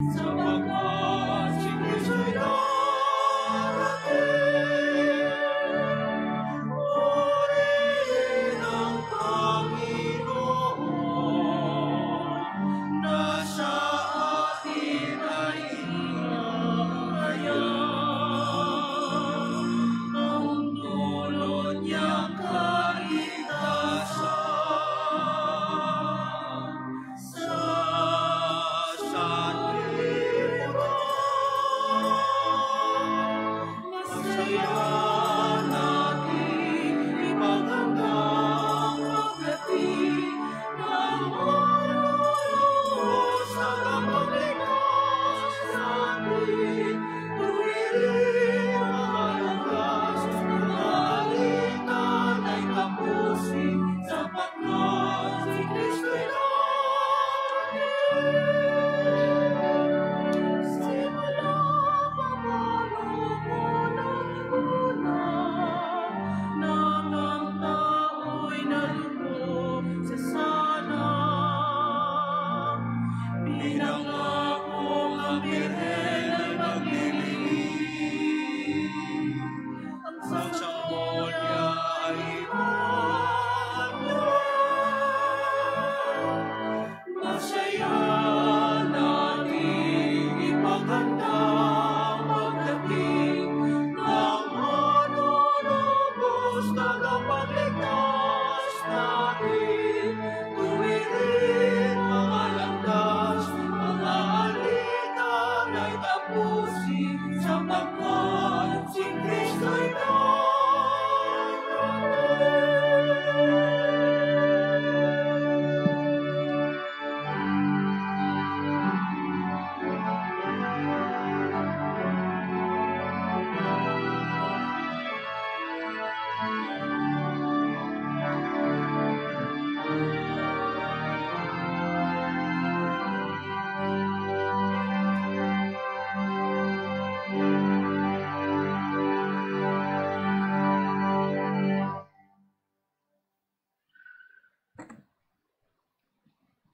sapagkat si Kristo'y darating. Purihin ang Panginoon, na sa atin ay inihayag ang dulot niyang kaligtasan.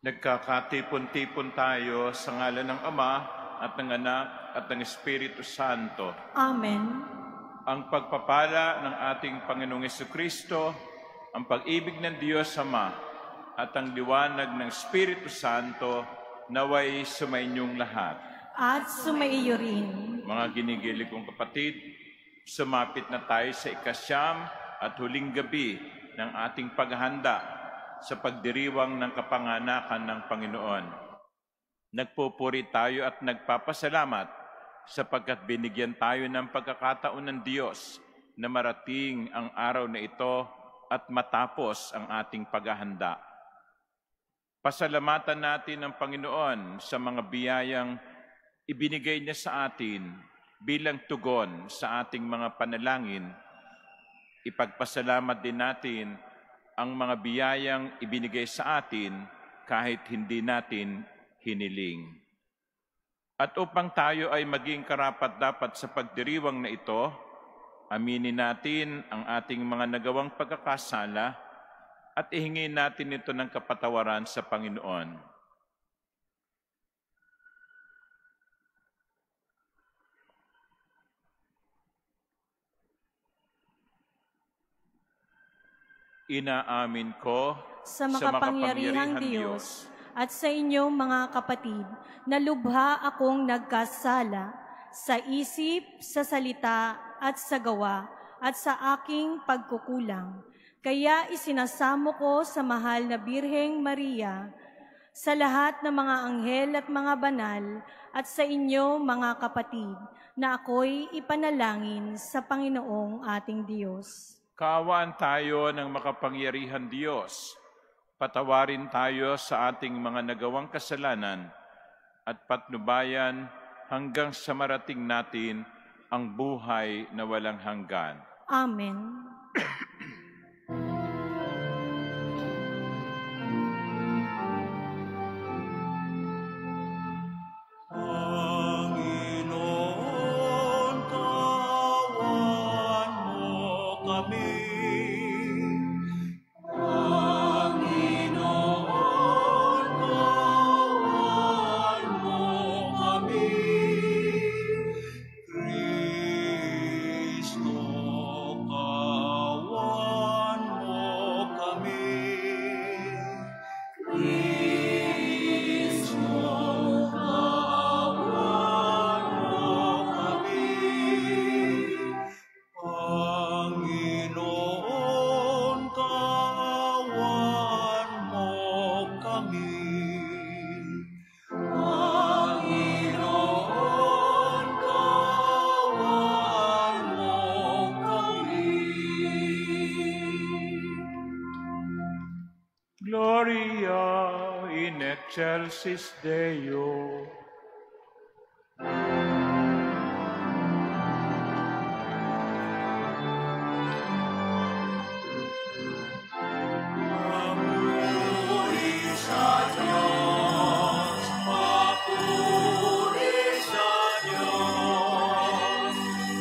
Nagkakatipon-tipon tayo sa ngalan ng Ama at ng Anak at ng Espiritu Santo. Amen. Ang pagpapala ng ating Panginoong Jesucristo, ang pag-ibig ng Diyos Ama, at ang liwanag ng Espiritu Santo naway sumainyong lahat. At sumaiyo rin. Mga ginigili kong kapatid, sumapit na tayo sa ikasyam at huling gabi ng ating paghahanda sa pagdiriwang ng kapanganakan ng Panginoon. Nagpupuri tayo at nagpapasalamat sapagkat binigyan tayo ng pagkakataon ng Diyos na marating ang araw na ito at matapos ang ating paghahanda. Pasalamatan natin ang Panginoon sa mga biyayang ibinigay niya sa atin bilang tugon sa ating mga panalangin. Ipagpasalamat din natin ang mga biyayang ibinigay sa atin kahit hindi natin hiniling. At upang tayo ay maging karapat-dapat sa pagdiriwang na ito, aminin natin ang ating mga nagawang pagkakasala at ihingin natin ito ng kapatawaran sa Panginoon. Inaamin ko sa makapangyarihang Diyos at sa inyong mga kapatid na lubha akong nagkasala sa isip, sa salita at sa gawa at sa aking pagkukulang. Kaya isinasamo ko sa mahal na Birheng Maria, sa lahat ng mga anghel at mga banal at sa inyo mga kapatid na ako'y ipanalangin sa Panginoong ating Diyos. Kaawaan tayo ng makapangyarihan Diyos. Patawarin tayo sa ating mga nagawang kasalanan at patnubayan hanggang sa marating natin ang buhay na walang hanggan. Amen. Excelsis Deo. Papuri sa Diyos, papuri sa Diyos,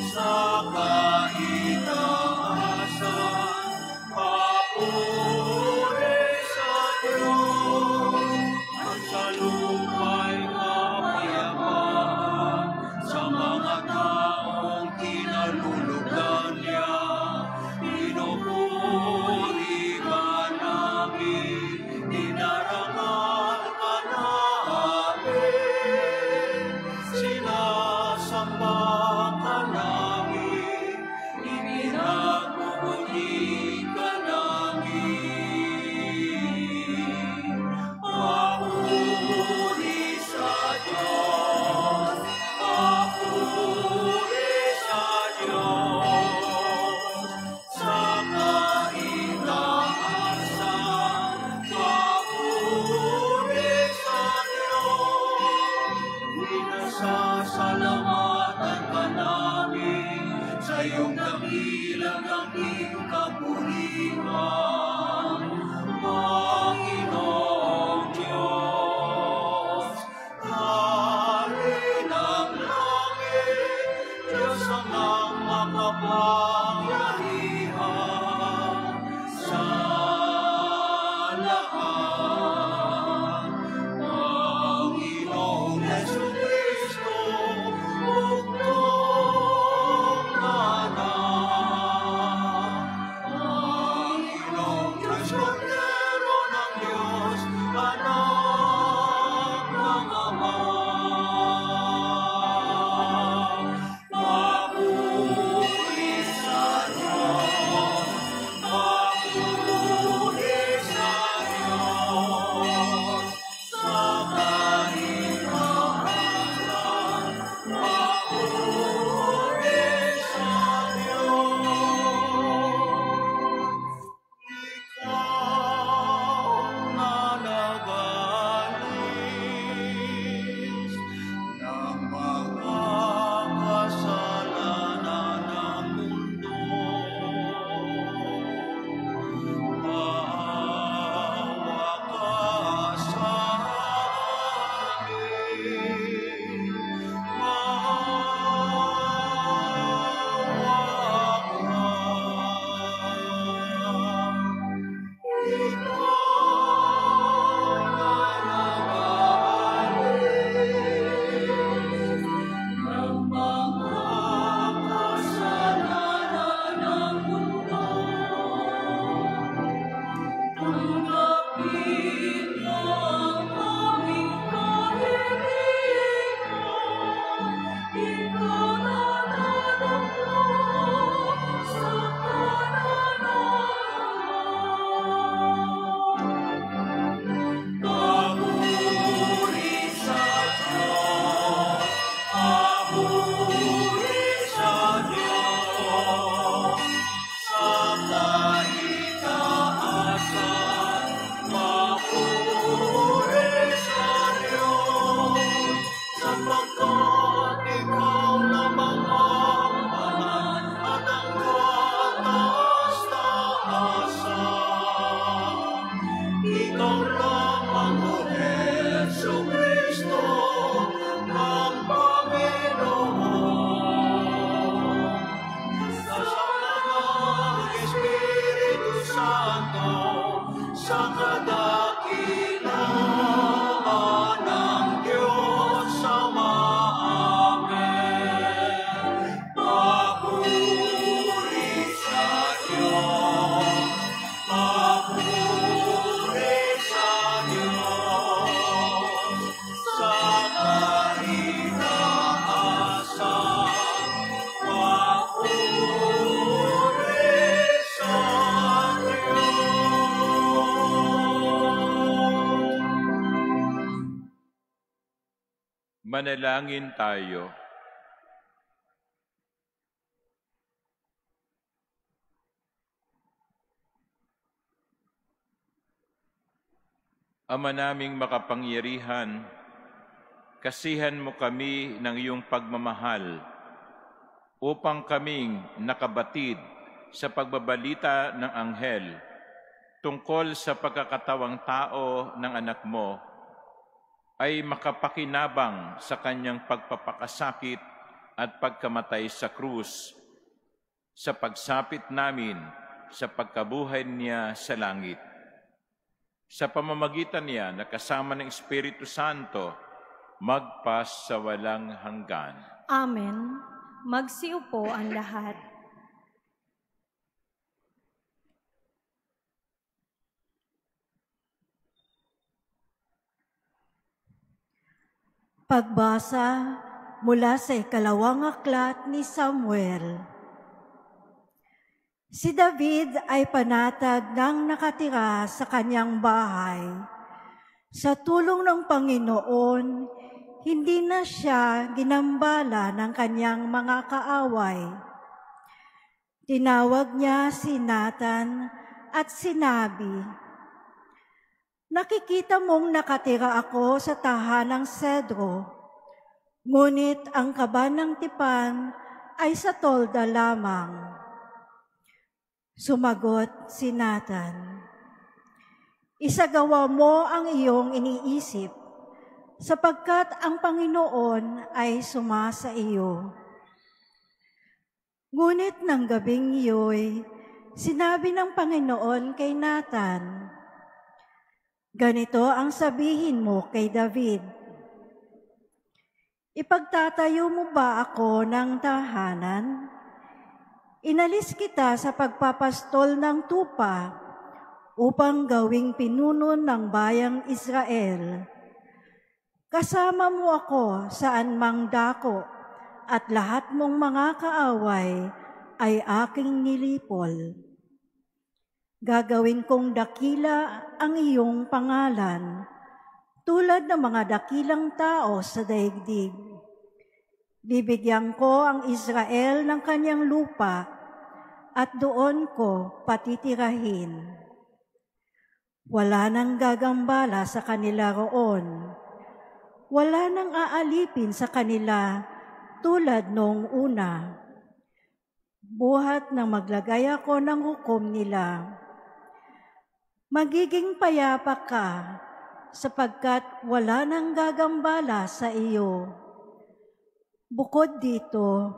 sa kaitaasan, papuri sa Diyos, at sa lupa'y kapayapaan, sa mga taong kinalulugan niya, pinupuri ka namin, dinarangal ka namin, sinasamba ka namin, ipinagbubunyi ka namin. Papuri sa Diyos, papuri sa Diyos, sa kaitaasan, papuri sa Diyos. Pinasasalamatan ka namin sa iyong dakilang aking kapurihan, Panginoong Diyos. Hari ng langit, Diyos amang makapangyarihan sa lahat. Panginoong Jesucristo, bugtong anak. Panginoong Diyos, Kordero ng Diyos, anak ng Ama. Papuri sa Diyos, papuri sa Diyos, sa kaitaasan, papuri sa Diyos. Ikaw na nag-alis ng mga kasalanan ng mundo. Maawa ka sa amin. Maawa ka. Papuri sa Diyos, papuri sa Diyos, sa kaitaasan, papuri sa Diyos, sapagkat ikaw lamang ang banal at ang kataas-taasan. Ikaw lamang, O Jesucristo, ang Panginoon. Kasama ng Espiritu Santo, sa kadakilaan ng Diyos Ama. Amen. Papuri sa Diyos, papuri sa Diyos, sa kaitaasan, papuri sa Diyos. Manalangin tayo. Ama naming makapangyarihan, kasihan mo kami ng iyong pagmamahal upang kaming nakabatid sa pagbabalita ng anghel tungkol sa pagkakatawang tao ng anak mo ay makapakinabang sa kanyang pagpapakasakit at pagkamatay sa krus, sa pagsapit namin sa pagkabuhay niya sa langit. Sa pamamagitan niya na kasama ng Espiritu Santo, magpas sa walang hanggan. Amen. Magsiupo ang lahat. Pagbasa mula sa ikalawang aklat ni Samuel. Si David ay panatag ng nakatira sa kanyang bahay. Sa tulong ng Panginoon, hindi na siya ginambala ng kanyang mga kaaway. Tinawag niya si Nathan at sinabi, "Nakikita mong nakatira ako sa tahanang sedro, ngunit ang kaba ng tipan ay sa tolda lamang." Sumagot si Nathan, "Isagawa mo ang iyong iniisip, sapagkat ang Panginoon ay sumasa iyo." Ngunit ng gabing iyo'y sinabi ng Panginoon kay Nathan, "Ganito ang sabihin mo kay David, ipagtatayo mo ba ako ng tahanan? Inalis kita sa pagpapastol ng tupa upang gawing pinuno ng bayang Israel. Kasama mo ako saan mang dako at lahat mong mga kaaway ay aking nilipol. Gagawin kong dakila ang iyong pangalan, tulad ng mga dakilang tao sa daigdig. Bibigyan ko ang Israel ng kanyang lupa at doon ko patitirahin. Wala nang gagambala sa kanila roon. Wala nang aalipin sa kanila tulad noong una. Buhat nang maglagay ako ng hukom nila. Magiging payapa ka sapagkat wala nang gagambala sa iyo. Bukod dito,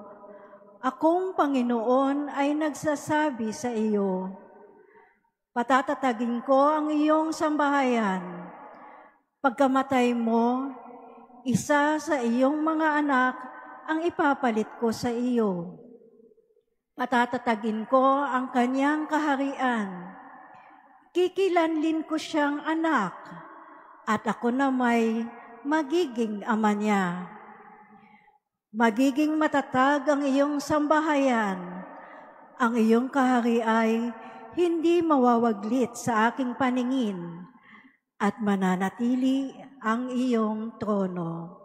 akong Panginoon ay nagsasabi sa iyo, patatatagin ko ang iyong sambahayan. Pagkamatay mo, isa sa iyong mga anak ang ipapalit ko sa iyo. Patatatagin ko ang kanyang kaharian. Kikilanlin ko siyang anak, at ako na may magiging ama niya. Magiging matatag ang iyong sambahayan. Ang iyong kahari ay hindi mawawaglit sa aking paningin, at mananatili ang iyong trono."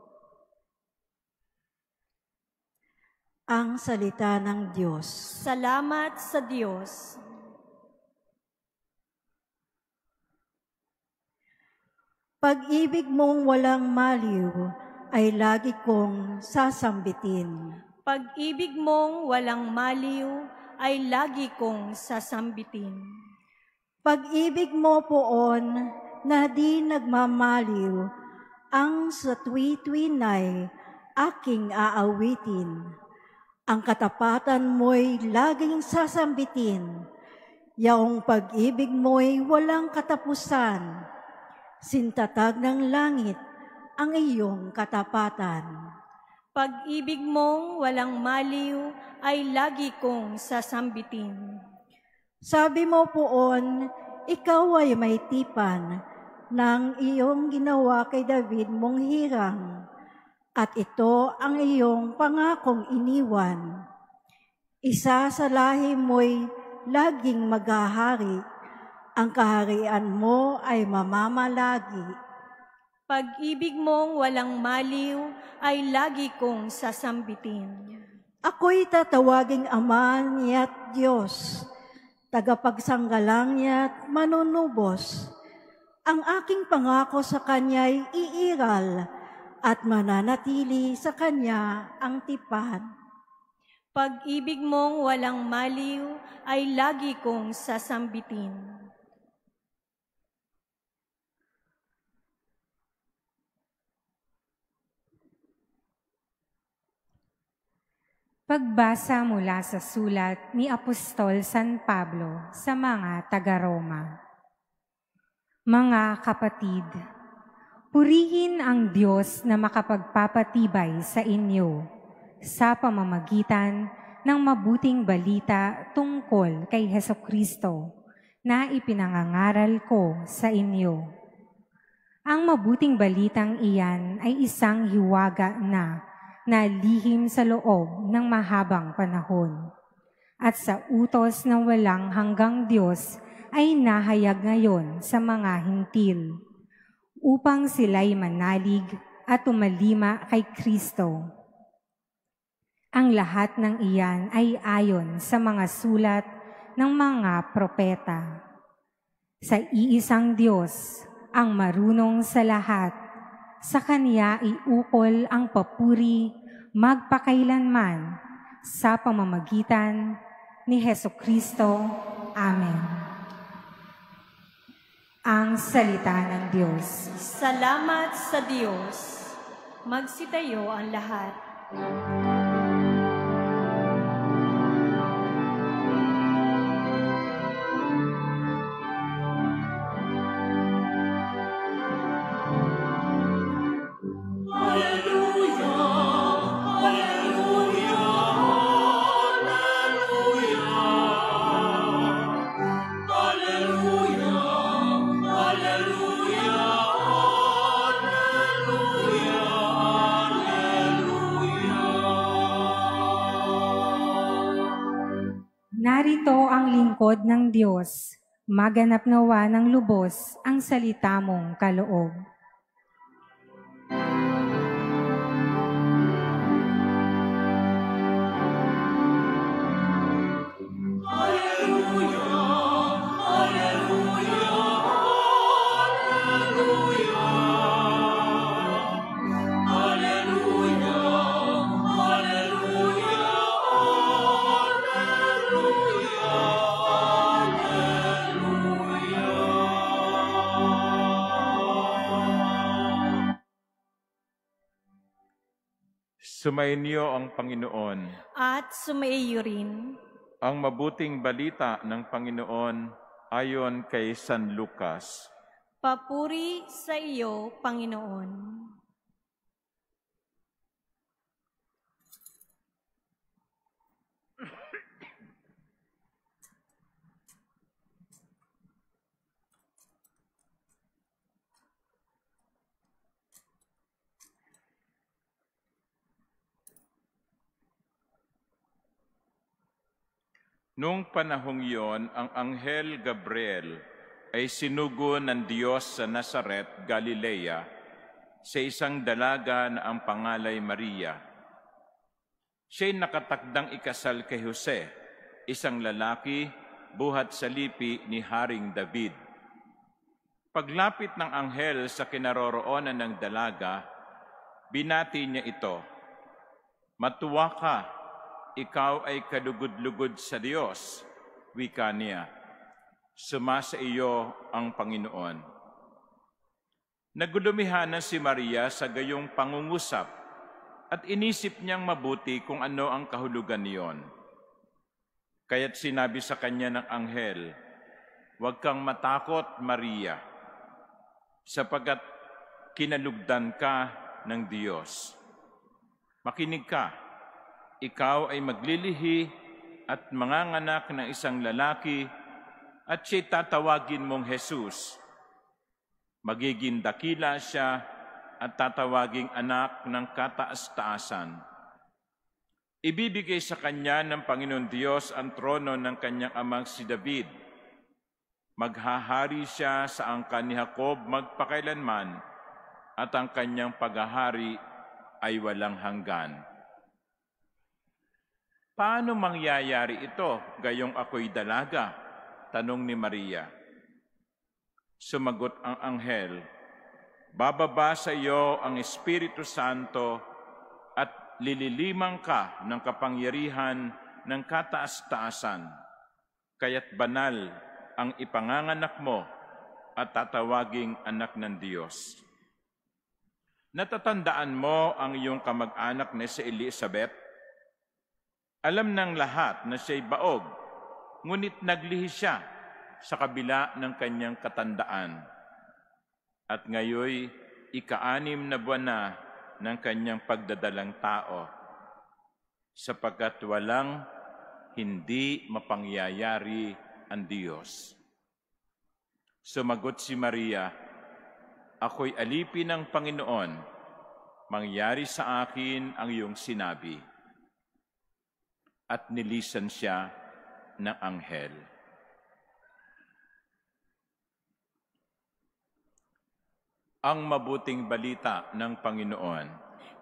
Ang salita ng Diyos. Salamat sa Diyos. Pag-ibig mong walang maliw ay lagi kong sasambitin. Pag-ibig mong walang maliw ay lagi kong sasambitin. Pag-ibig mo poon na di nagmamaliw, ang sa tuwi-tuwinay aking aawitin. Ang katapatan mo'y laging sasambitin, yaong pag-ibig mo'y walang katapusan. Sintatag ng langit ang iyong katapatan. Pag-ibig mong walang maliw ay lagi kong sasambitin. Sabi mo poon, ikaw ay may tipan ng iyong ginawa kay David mong hirang, at ito ang iyong pangakong iniwan. Isa sa lahi mo'y laging maghahari, ang kaharian mo ay mamamalagi. Pag-ibig mong walang maliw ay lagi kong sasambitin. Ako'y tatawaging Ama niya't Diyos, tagapagsanggalang niya't manunubos. Ang aking pangako sa kanya'y iiral at mananatili sa kanya ang tipan. Pag-ibig mong walang maliw ay lagi kong sasambitin. Pagbasa mula sa sulat ni Apostol San Pablo sa mga taga-Roma. Mga kapatid, purihin ang Diyos na makapagpapatibay sa inyo sa pamamagitan ng mabuting balita tungkol kay Hesukristo na ipinangangaral ko sa inyo. Ang mabuting balitang iyan ay isang hiwaga na lihim sa loob ng mahabang panahon. At sa utos ng walang hanggang Diyos ay nahayag ngayon sa mga hintil, upang sila'y manalig at tumalima kay Kristo. Ang lahat ng iyan ay ayon sa mga sulat ng mga propeta. Sa iisang Diyos, ang marunong sa lahat, sa Kanya iukol ang papuri magpakailanman sa pamamagitan ni Hesukristo. Amen. Ang salita ng Diyos. Salamat sa Diyos. Magsitayo ang lahat. Narito ang lingkod ng Diyos, maganap nawa ng lubos ang salita mong kaloob. Sumainyo ang Panginoon. At sumaiyo rin. Ang mabuting balita ng Panginoon ayon kay San Lucas. Papuri sa iyo, Panginoon. Noong panahong iyon, ang Anghel Gabriel ay sinugo ng Diyos sa Nazaret, Galilea, sa isang dalaga na ang pangalay Maria. Siya'y nakatakdang ikasal kay Jose, isang lalaki, buhat sa lipi ni Haring David. Paglapit ng anghel sa kinaroroonan ng dalaga, binati niya ito, "Matuwa ka, ikaw ay kalugod-lugod sa Diyos," wika niya. "Sumasa iyo ang Panginoon." Nagulumihanan si Maria sa gayong pangungusap at inisip niyang mabuti kung ano ang kahulugan niyon. Kaya't sinabi sa kanya ng anghel, "Huwag kang matakot, Maria, sapagkat kinalugdan ka ng Diyos. Makinig ka. Ikaw ay maglilihi at manganganak ng isang lalaki at siya'y tatawagin mong Jesus. Magiging dakila siya at tatawaging anak ng kataas-taasan. Ibibigay sa kanya ng Panginoon Diyos ang trono ng kanyang amang si David. Maghahari siya sa angkan ni Jacob magpakailanman at ang kanyang paghahari ay walang hanggan." "Paano mangyayari ito, gayong ako'y dalaga?" tanong ni Maria. Sumagot ang anghel, bababa sa iyo ang Espiritu Santo at lililimang ka ng kapangyarihan ng kataas-taasan. Kaya't banal ang ipanganganak mo at tatawaging anak ng Diyos. Natatandaan mo ang iyong kamag-anak na si Elizabeth? Alam ng lahat na siya'y baog, ngunit naglihi siya sa kabila ng kanyang katandaan. At ngayoy, ika-6 na buwan na ng kanyang pagdadalang tao, sapagkat walang hindi mapangyayari ang Diyos. Sumagot si Maria, ako'y alipin ng Panginoon, mangyari sa akin ang iyong sinabi. At nilisan siya ng anghel. Ang mabuting balita ng Panginoon.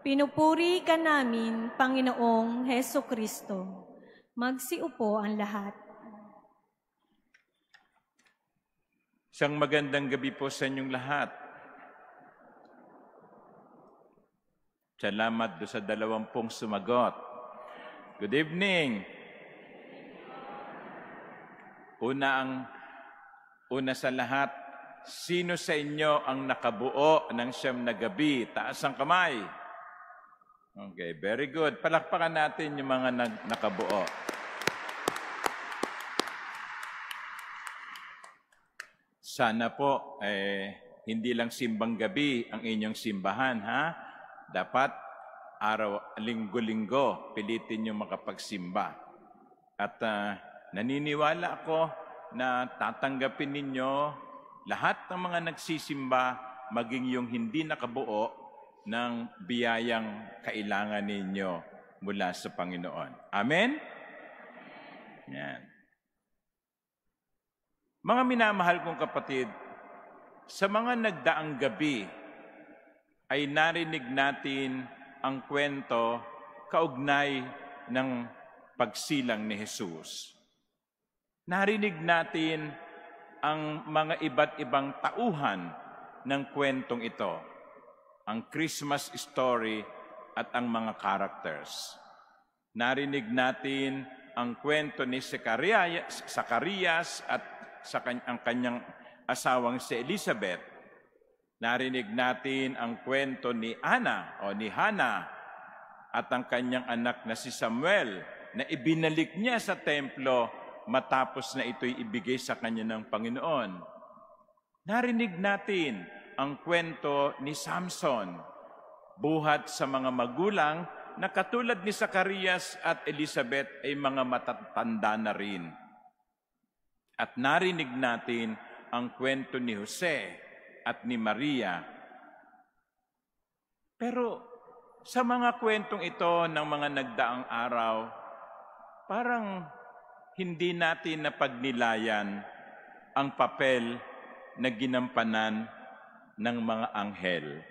Pinupuri ka namin, Panginoong Heso Kristo. Magsiupo ang lahat. Isang magandang gabi po sa inyong lahat. Salamat do sa 20 sumagot. Good evening. Una sa lahat, sino sa inyo ang nakabuo ng 9 na gabi? Taas ang kamay. Okay, very good. Palakpakan natin yung mga nakabuo. Sana po, hindi lang simbang gabi ang inyong simbahan, ha? Dapat linggo-linggo, pilitin nyo makapagsimba. At naniniwala ako na tatanggapin ninyo lahat ng mga nagsisimba, maging yung hindi nakabuo ng biyayang kailangan ninyo mula sa Panginoon. Amen? Yan. Mga minamahal kong kapatid, sa mga nagdaang gabi ay narinig natin ang kwento kaugnay ng pagsilang ni Jesus. Narinig natin ang mga iba't ibang tauhan ng kwentong ito, ang Christmas story at ang mga characters. Narinig natin ang kwento ni Zacarias at ang kanyang asawang si Elizabeth. Narinig natin ang kwento ni Hannah at ang kanyang anak na si Samuel na ibinalik niya sa templo matapos na ito'y ibigay sa kanya ng Panginoon. Narinig natin ang kwento ni Samson, buhat sa mga magulang na katulad ni Zacarias at Elizabeth ay mga matatanda na rin. At narinig natin ang kwento ni Jose at ni Maria. Pero sa mga kwentong ito ng mga nagdaang araw, parang hindi natin napagnilayan ang papel na ginampanan ng mga anghel.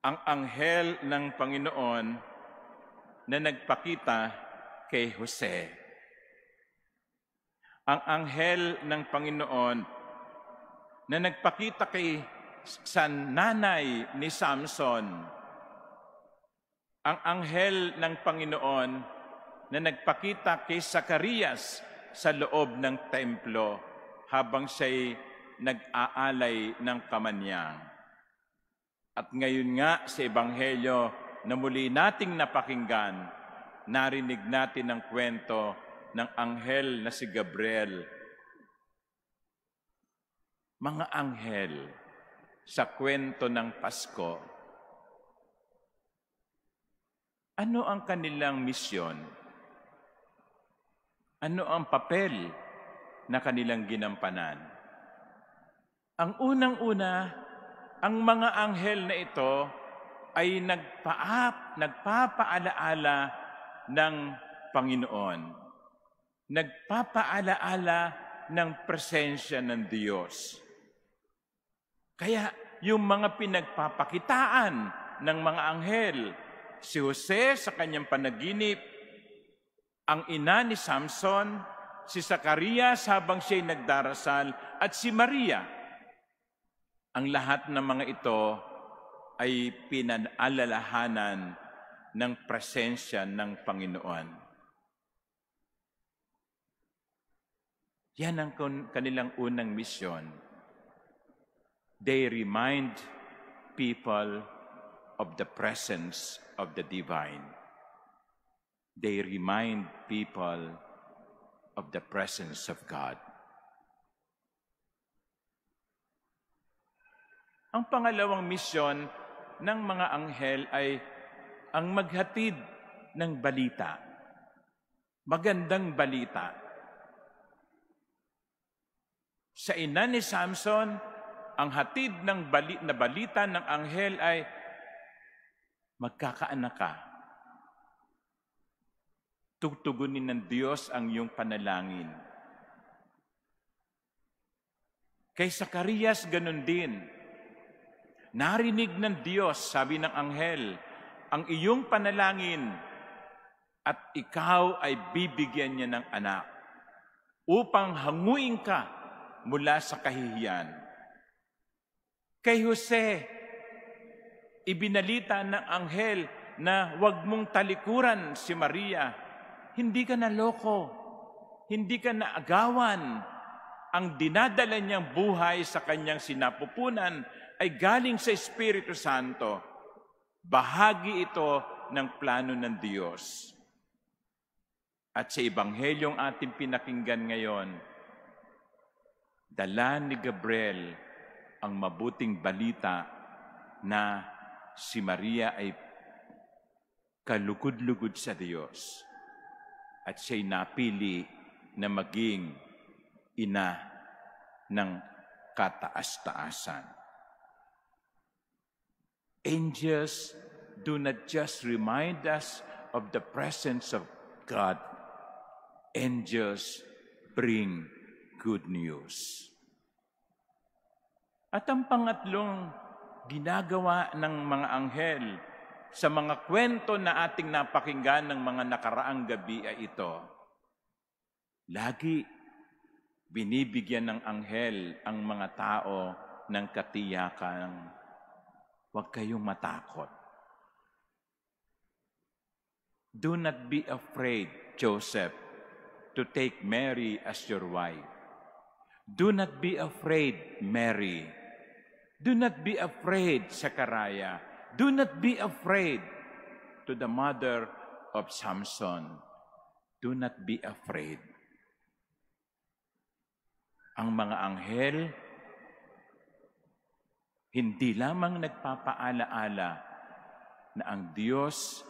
Ang anghel ng Panginoon na nagpakita kay Jose. Ang anghel ng Panginoon na nagpakita sa nanay ni Samson. Ang anghel ng Panginoon na nagpakita kay Zacarias sa loob ng templo habang siya'y nag-aalay ng kamanyang. At ngayon nga sa Ebanghelyo na muli nating napakinggan, narinig natin ang kwento ng anghel na si Gabriel. Mga anghel sa kwento ng Pasko, ano ang kanilang misyon? Ano ang papel na kanilang ginampanan? Ang unang-una, ang mga anghel na ito ay nagpapaalaala ng Panginoon. Nagpapaalaala ng presensya ng Diyos. Kaya yung mga pinagpapakitaan ng mga anghel, si Jose sa kanyang panaginip, ang ina ni Samson, si Zacarias habang siya'y nagdarasal, at si Maria. Ang lahat ng mga ito ay pinaalalahanan ng presensya ng Panginoon. Yan ang kanilang unang misyon. They remind people of the presence of the divine. They remind people of the presence of God. Ang pangalawang misyon ng mga anghel ay ang maghatid ng balita. Magandang balita. Sa ina ni Samson, ang hatid ng balita ng anghel ay magkakaanak ka. Tutugunin ng Diyos ang iyong panalangin. Kay Zacarias, ganun din. Narinig ng Diyos, sabi ng anghel, ang iyong panalangin at ikaw ay bibigyan niya ng anak upang hanguin ka mula sa kahihiyan. Kay Jose, ibinalita ng anghel na huwag mong talikuran si Maria. Hindi ka naloko, hindi ka naagawan. Ang dinadala niyang buhay sa kanyang sinapupunan ay galing sa Espiritu Santo. Bahagi ito ng plano ng Diyos. At sa Ebanghelyong ating pinakinggan ngayon, dala ni Gabriel ang mabuting balita na si Maria ay kalugod-lugod sa Diyos at siya'y napili na maging ina ng kataas-taasan. Angels do not just remind us of the presence of God. Angels bring good news. At ang pangatlong ginagawa ng mga anghel sa mga kwento na ating napakinggan ng mga nakaraang gabi ay ito. Lagi binibigyan ng anghel ang mga tao ng katiyakan. Huwag kayong matakot. Do not be afraid, Joseph, to take Mary as your wife. Do not be afraid, Mary. Do not be afraid, Zechariah. Do not be afraid to the mother of Samson. Do not be afraid. Ang mga anghel, hindi lamang nagpapaalaala na ang Diyos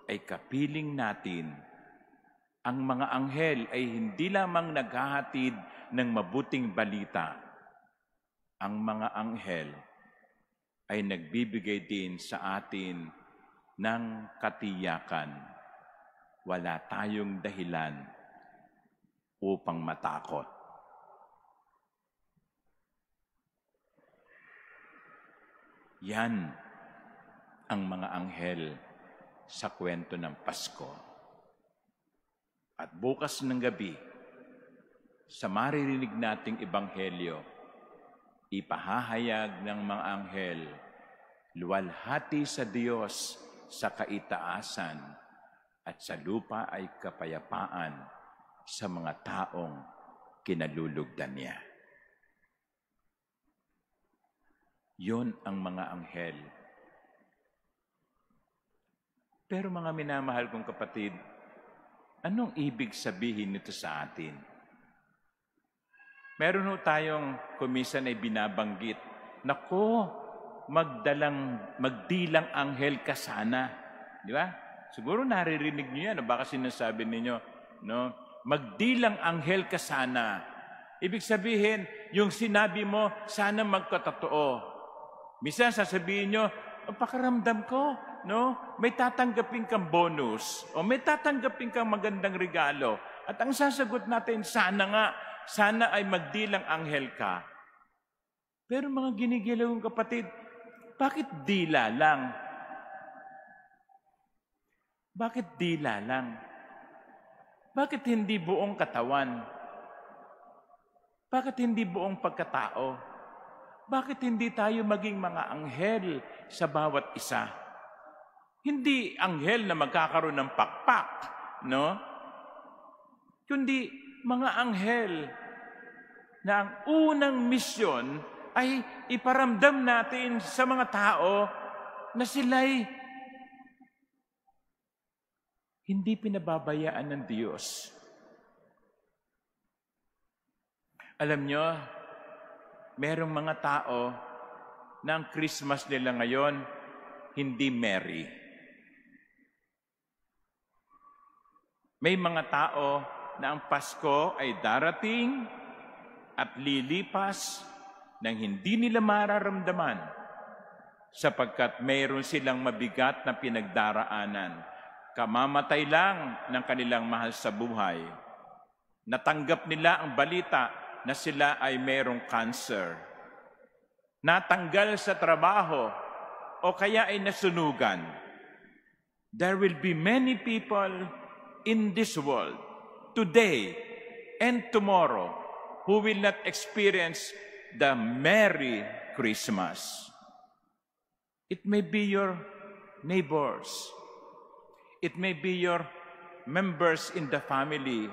ay kapiling natin. Ang mga anghel ay hindi lamang naghahatid ng mabuting balita. Ang mga anghel ay nagbibigay din sa atin ng katiyakan. Wala tayong dahilan upang matakot. Yan ang mga anghel sa kwento ng Pasko. At bukas ng gabi, sa maririnig nating ebanghelyo, ipahahayag ng mga anghel, luwalhati sa Diyos sa kaitaasan at sa lupa ay kapayapaan sa mga taong kinalulugdan niya. Yon ang mga anghel. Pero mga minamahal kong kapatid, anong ibig sabihin nito sa atin? Meron ho tayong kumisan ay binabanggit, nako, magdilang anghel ka sana. Di ba? Siguro naririnig niyo yan, o baka sinasabi ninyo, no? Magdilang anghel ka sana. Ibig sabihin, yung sinabi mo, sana magkatotoo. Minsan sasabihin nyo, ang pakaramdam ko, no? May tatanggapin kang bonus o may tatanggapin kang magandang regalo. At ang sasagot natin, sana ay magdilang anghel ka. Pero mga ginigilawang kapatid, bakit dila lang? Bakit dila lang? Bakit hindi buong katawan? Bakit hindi buong pagkatao? Bakit hindi tayo maging mga anghel sa bawat isa? Hindi anghel na magkakaroon ng pakpak, no? Kundi mga anghel na ang unang misyon ay iparamdam natin sa mga tao na sila'y hindi pinababayaan ng Diyos. Alam nyo, merong mga tao na ang Christmas nila ngayon hindi merry. May mga tao na ang Pasko ay darating at lilipas nang hindi nila mararamdaman sapagkat mayroon silang mabigat na pinagdaraanan. Kamamatay lang ng kanilang mahal sa buhay. Natanggap nila ang balita na sila ay mayroong cancer. Natanggal sa trabaho o kaya ay nasunugan. There will be many people in this world today and tomorrow who will not experience the Merry Christmas. It may be your neighbors. It may be your members in the family.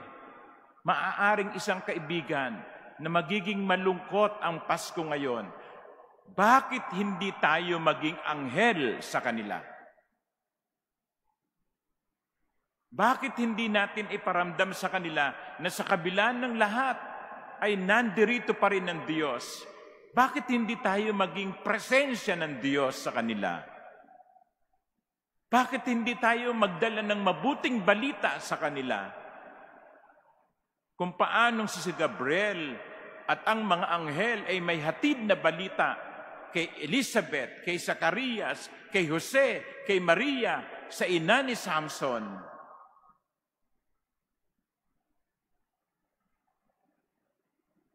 Maaaring isang kaibigan na magiging malungkot ang Pasko ngayon. Bakit hindi tayo maging anghel sa kanila? Bakit hindi natin iparamdam sa kanila na sa kabila ng lahat ay nandirito pa rin ang Diyos? Bakit hindi tayo maging presensya ng Diyos sa kanila? Bakit hindi tayo magdala ng mabuting balita sa kanila? Kung paanong si Gabriel at ang mga anghel ay may hatid na balita kay Elizabeth, kay Zacarias, kay Jose, kay Maria, sa ina ni Samson.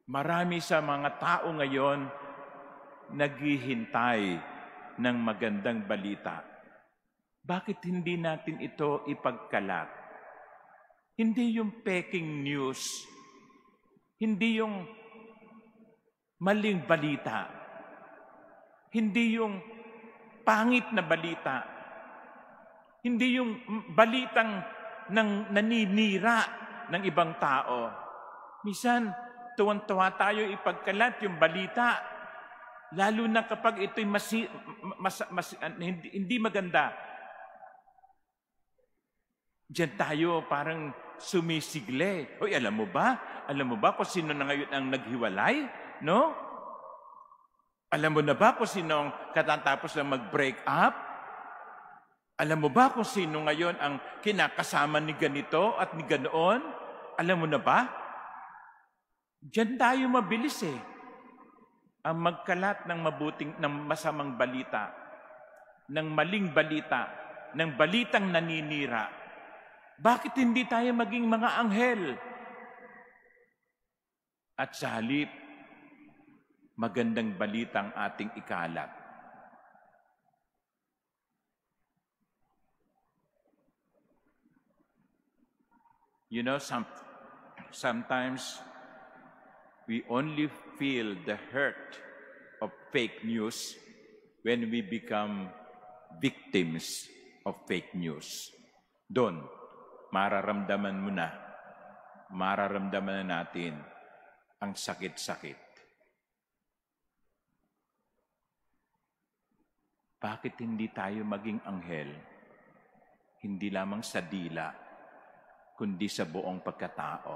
Marami sa mga tao ngayon naghihintay ng magandang balita. Bakit hindi natin ito ipagkalat? Hindi yung peking news, hindi yung maling balita, hindi yung pangit na balita, hindi yung balitang naninira ng ibang tao. Minsan, tuwan-tuwa tayo ipagkalat yung balita, lalo na kapag ito'y hindi maganda. Diyan tayo parang sumisigle. Hoy, alam mo ba? Alam mo ba kung sino na ngayon ang naghiwalay? No? Alam mo na ba kung sino ang katatapos na mag-break up? Alam mo ba kung sino ngayon ang kinakasama ni ganito at ni ganoon? Alam mo na ba? Diyan tayo mabilis ang magkalat ng masamang balita, ng maling balita, ng balitang naninira. Bakit hindi tayo maging mga anghel? At sa halip, magandang balitang ating ikalat. You know, sometimes we only feel the hurt of fake news when we become victims of fake news. Doon, mararamdaman mo na, mararamdaman na natin ang sakit-sakit. Bakit hindi tayo maging anghel? Hindi lamang sa dila, kundi sa buong pagkatao.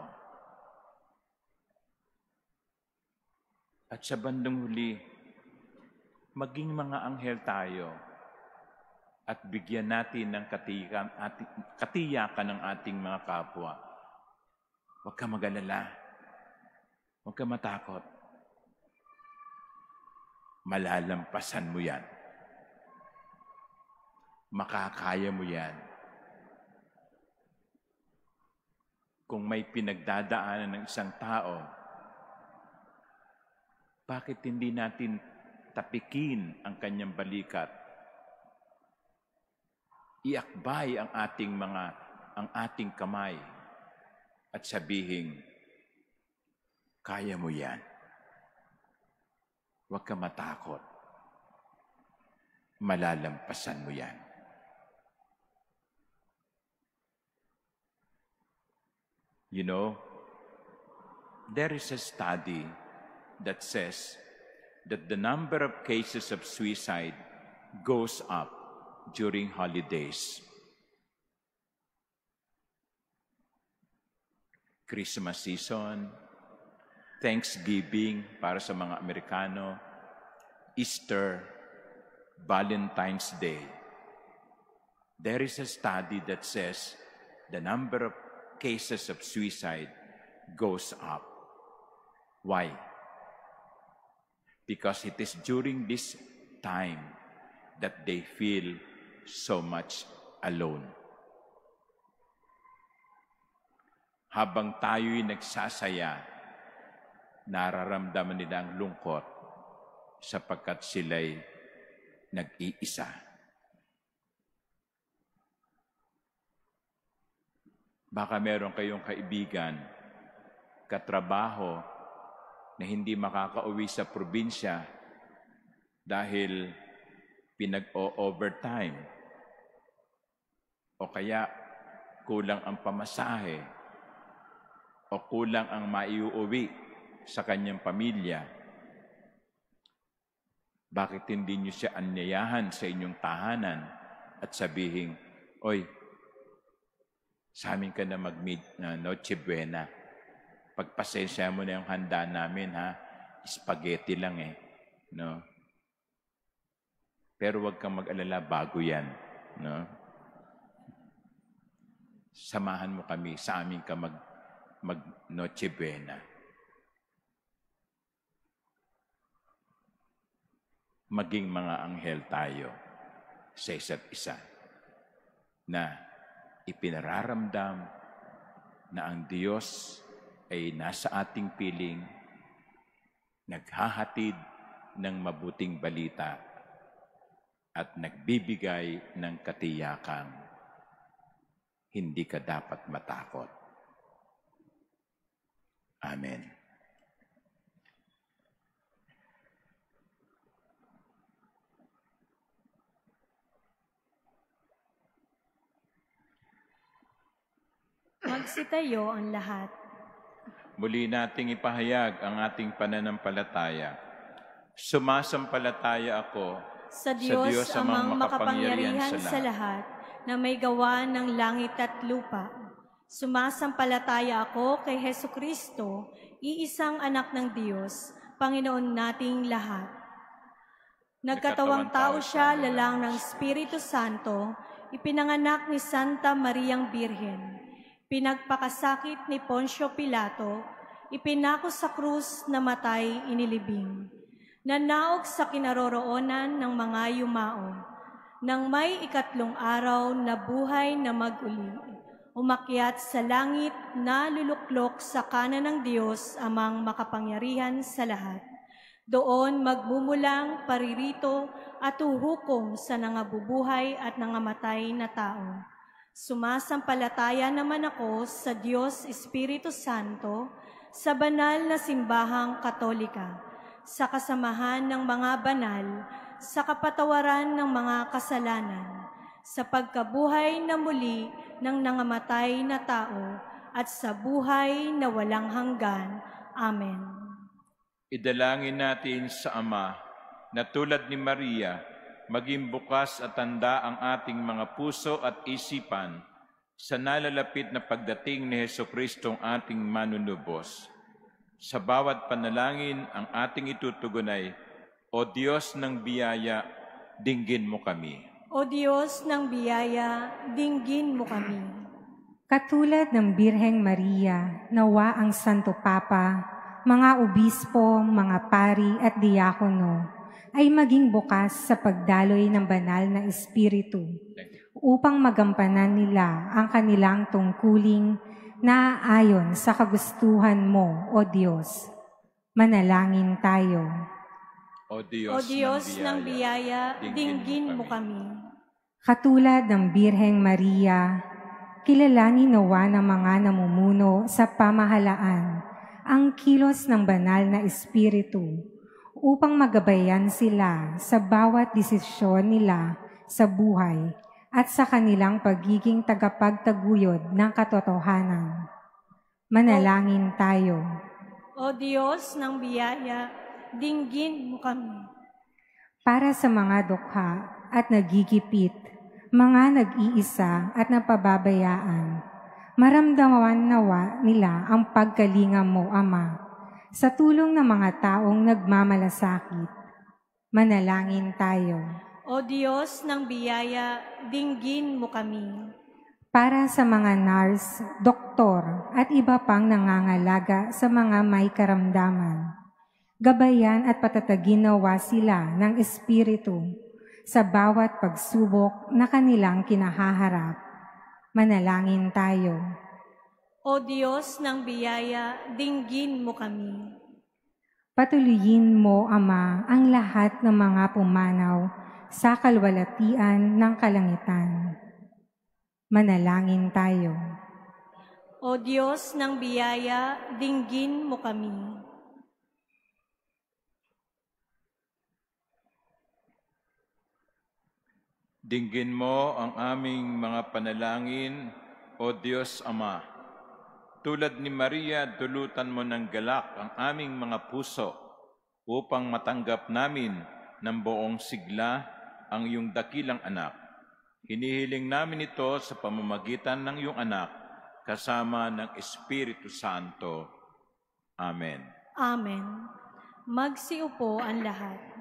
At sa bandang huli, maging mga anghel tayo at bigyan natin ng katiyakan ng ating mga kapwa. Huwag ka mag-alala. Huwag ka matakot. Malalampasan mo yan. Makakaya mo yan. Kung may pinagdadaanan ng isang tao, bakit hindi natin tapikin ang kanyang balikat? Iakbay ang ating kamay. at sabihin, kaya mo yan. Huwag ka matakot. Malalampasan mo yan. You know, there is a study that says that the number of cases of suicide goes up during holidays. Christmas season, Thanksgiving para sa mga Amerikano, Easter, Valentine's Day. There is a study that says the number of cases of suicide goes up. Why? Because it is during this time that they feel so much alone. Habang tayo'y nagsasaya, nararamdaman nila ang lungkot sapagkat sila'y nag-iisa. Baka meron kayong kaibigan, katrabaho, na hindi makakauwi sa probinsya dahil pinag-o-overtime o kaya kulang ang pamasahe o kulang ang maiuwi sa kanyang pamilya. Bakit hindi niyo siya anyayahan sa inyong tahanan at sabihin, oy, sa amin ka na mag-meet na Noche Buena. Pagpasensya mo na yung handa namin, ha? Spaghetti lang eh. No? Pero huwag kang mag-alala, bago yan. No? Samahan mo kami, sa amin ka mag-Noche Buena. Maging mga anghel tayo sa isa't isa na ipinararamdam na ang Diyos ay nasa ating piling, naghahatid ng mabuting balita at nagbibigay ng katiyakang hindi ka dapat matakot. Amen. Magsitayo ang lahat. Muli nating ipahayag ang ating pananampalataya. Sumasampalataya ako Sa Diyos amang makapangyarihan sa lahat, na may gawa ng langit at lupa. Sumasampalataya ako kay Hesukristo, iisang anak ng Diyos, Panginoon nating lahat. Nagkatawang tao siya, lalang ng Espiritu Santo, ipinanganak ni Santa Mariang Birhen. Pinagpakasakit ni Poncio Pilato, ipinako sa krus, namatay, inilibing. Nanaog sa kinaroroonan ng mga yumao. Nang may ikatlong araw na buhay na mag-uli, umakyat sa langit na luluklok sa kanan ng Diyos amang makapangyarihan sa lahat. Doon magmumulang paririto at uhukom sa nangabubuhay at nangamatay na tao. Sumasampalataya naman ako sa Diyos Espiritu Santo, sa banal na simbahang Katolika, sa kasamahan ng mga banal, sa kapatawaran ng mga kasalanan, sa pagkabuhay na muli ng nangamatay na tao, at sa buhay na walang hanggan. Amen. Idalangin natin sa Ama na tulad ni Maria, maging bukas at tanda ang ating mga puso at isipan sa nalalapit na pagdating ni Jesucristong ating manunubos. Sa bawat panalangin ang ating itutugon ay, O Diyos ng biyaya, dinggin mo kami. O Diyos ng biyaya, dinggin mo kami. Katulad ng Birheng Maria, nawa ang Santo Papa, mga obispo, mga pari at diakono, ay maging bukas sa pagdaloy ng banal na Espiritu upang magampanan nila ang kanilang tungkuling na ayon sa kagustuhan mo, O Diyos. Manalangin tayo. O O Diyos ng biyaya, dinggin mo kami. Katulad ng Birheng Maria, kilalanin nawa ng mga namumuno sa pamahalaan ang kilos ng banal na Espiritu upang magabayan sila sa bawat desisyon nila sa buhay at sa kanilang pagiging tagapagtaguyod ng katotohanan. Manalangin tayo. O Diyos ng biyaya, dinggin mo kami. Para sa mga dukha at nagigipit, mga nag-iisa at napababayaan, maramdaman nawa nila ang pagkalinga mo, Ama, sa tulong ng mga taong nagmamalasakit. Manalangin tayo. O Diyos ng biyaya, dinggin mo kami. Para sa mga nurse, doktor at iba pang nangangalaga sa mga may karamdaman, gabayan at patatagin nawa sila ng Espiritu sa bawat pagsubok na kanilang kinahaharap. Manalangin tayo. O Diyos ng biyaya, dinggin mo kami. Patuloyin mo, Ama, ang lahat ng mga pumanaw sa kalwalatian ng kalangitan. Manalangin tayo. O Diyos ng biyaya, dinggin mo kami. Dinggin mo ang aming mga panalangin, O Diyos Ama. Tulad ni Maria, dulutan mo ng galak ang aming mga puso upang matanggap namin ng buong sigla ang iyong dakilang anak. Hinihiling namin ito sa pamamagitan ng iyong anak, kasama ng Espiritu Santo. Amen. Amen. Magsiupo ang lahat.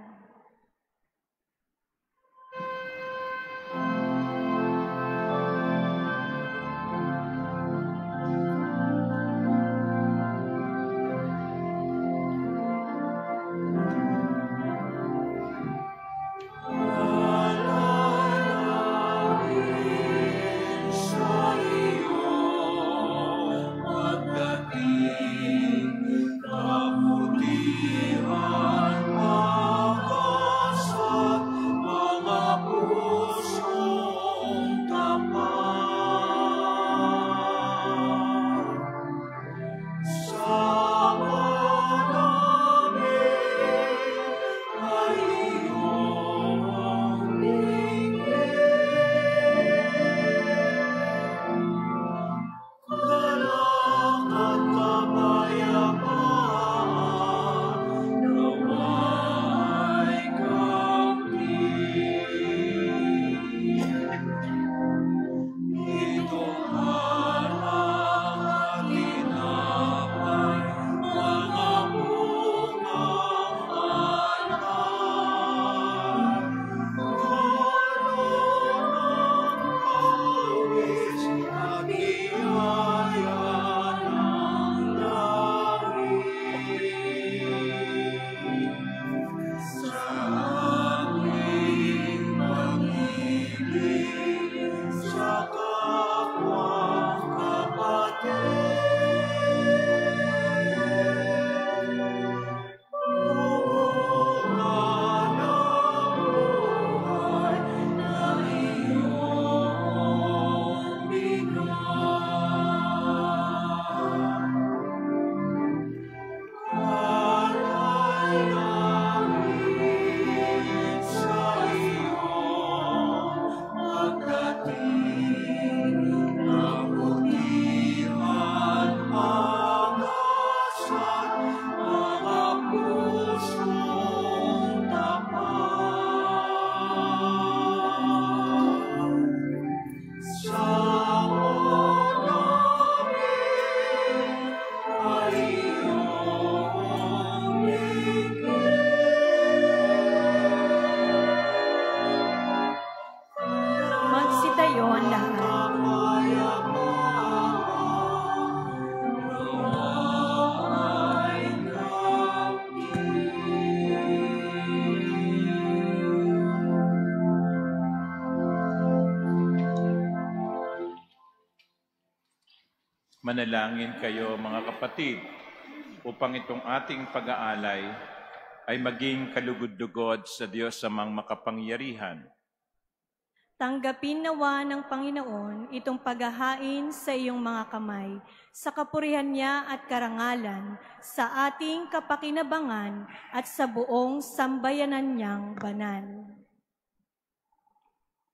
Manalangin kayo mga kapatid upang itong ating pag-aalay ay maging kalugod-lugod sa Diyos Amang makapangyarihan. Tanggapin nawa ng Panginoon itong paghahain sa iyong mga kamay, sa kapurihan niya at karangalan, sa ating kapakinabangan at sa buong sambayanan niyang banal.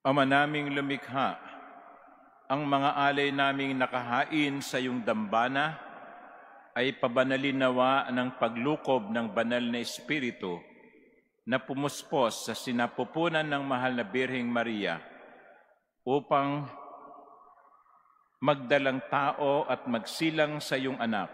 Ama naming lumikha, ang mga alay naming nakahain sa iyong dambana ay pabanalin nawa ng paglukob ng banal na Espiritu na pumuspos sa sinapupunan ng mahal na Birheng Maria upang magdalang tao at magsilang sa iyong anak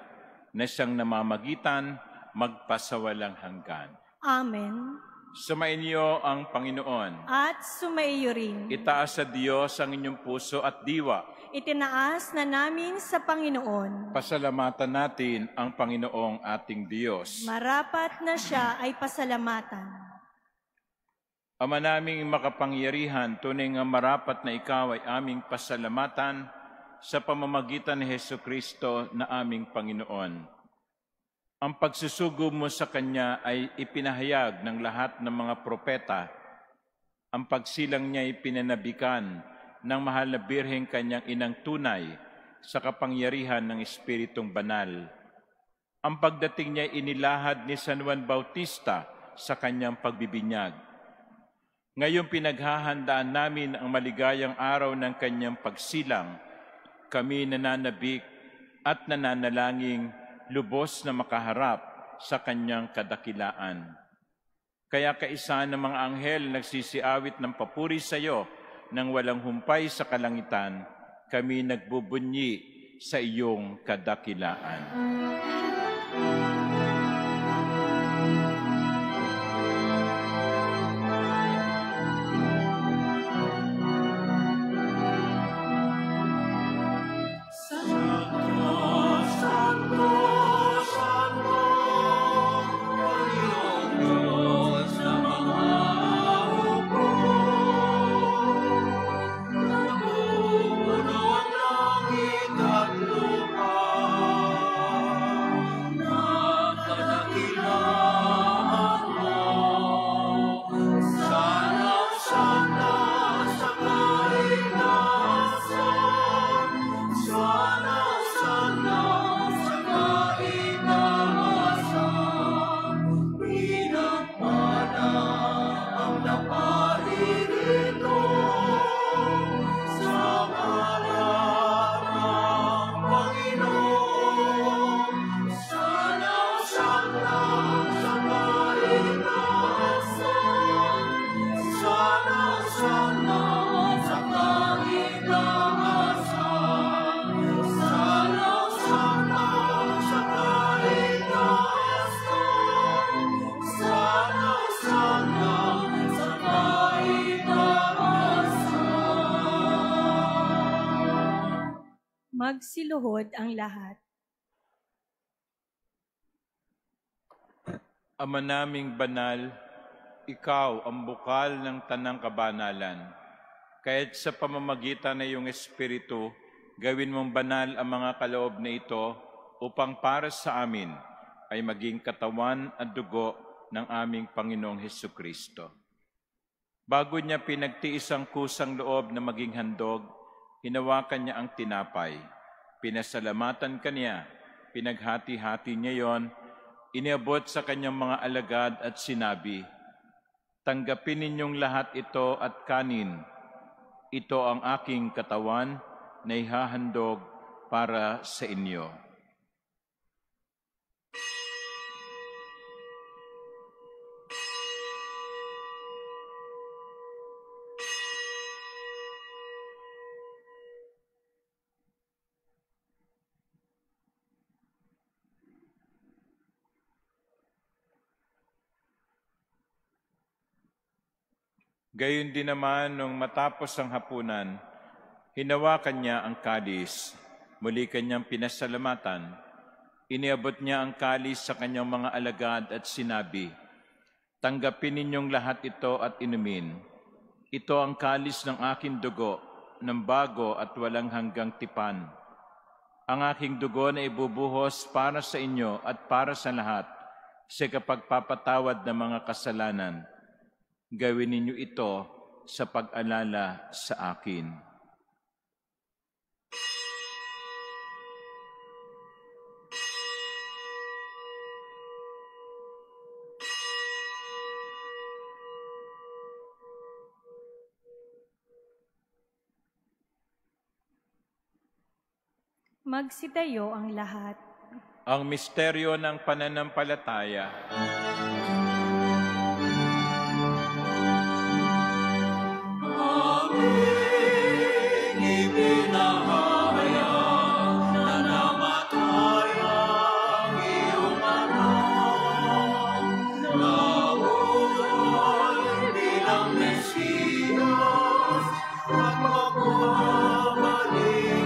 na siyang namamagitan magpasawalang hanggan. Amen. Sumainyo ang Panginoon. At sumaiyo rin. Itaas sa Diyos ang inyong puso at diwa. Itinaas na namin sa Panginoon. Pasalamatan natin ang Panginoong ating Diyos. Marapat na siya ay pasalamatan. Ama naming makapangyarihan, tunay nga marapat na ikaw ay aming pasalamatan sa pamamagitan ni Hesukristo na aming Panginoon. Ang pagsusugo mo sa Kanya ay ipinahayag ng lahat ng mga propeta. Ang pagsilang niya ay pinanabikan ng mahal na Birheng Kanyang inang tunay sa kapangyarihan ng Espiritong Banal. Ang pagdating niya ay inilahad ni San Juan Bautista sa kanyang pagbibinyag. Ngayong pinaghahandaan namin ang maligayang araw ng kanyang pagsilang, kami nananabik at nananalangin lubos na makaharap sa kanyang kadakilaan. Kaya kaisa ng mga anghel nagsisiawit ng papuri sa iyo nang walang humpay sa kalangitan, kami nagbubunyi sa iyong kadakilaan. Magsiluhod ang lahat. Ama naming banal, ikaw ang bukal ng tanang kabanalan. Kaya't sa pamamagitan ng iyong Espiritu, gawin mong banal ang mga kaloob na ito upang para sa amin ay maging katawan at dugo ng aming Panginoong Hesukristo. Bago niya pinagtiis ang kusang loob na maging handog, hinawakan niya ang tinapay. Pinasalamatan kaniya, pinaghati-hati niya yon, iniabot sa kanyang mga alagad at sinabi, "Tanggapin ninyong lahat ito at kanin. Ito ang aking katawan na ihahandog para sa inyo." Gayon din naman, nung matapos ang hapunan, hinawakan niya ang kalis, muli kanyang pinasalamatan. Iniabot niya ang kalis sa kanyang mga alagad at sinabi, "Tanggapin ninyong lahat ito at inumin. Ito ang kalis ng aking dugo, ng bago at walang hanggang tipan. Ang aking dugo na ibubuhos para sa inyo at para sa lahat, sa kapagpapatawad ng mga kasalanan. Gawin ninyo ito sa pag-alala sa akin. Magsitayo ang lahat. Ang misteryo ng pananampalataya. Aming ibinahayag na namatay ang iyong anak, nabuhay bilang Mesiyas at magbabalik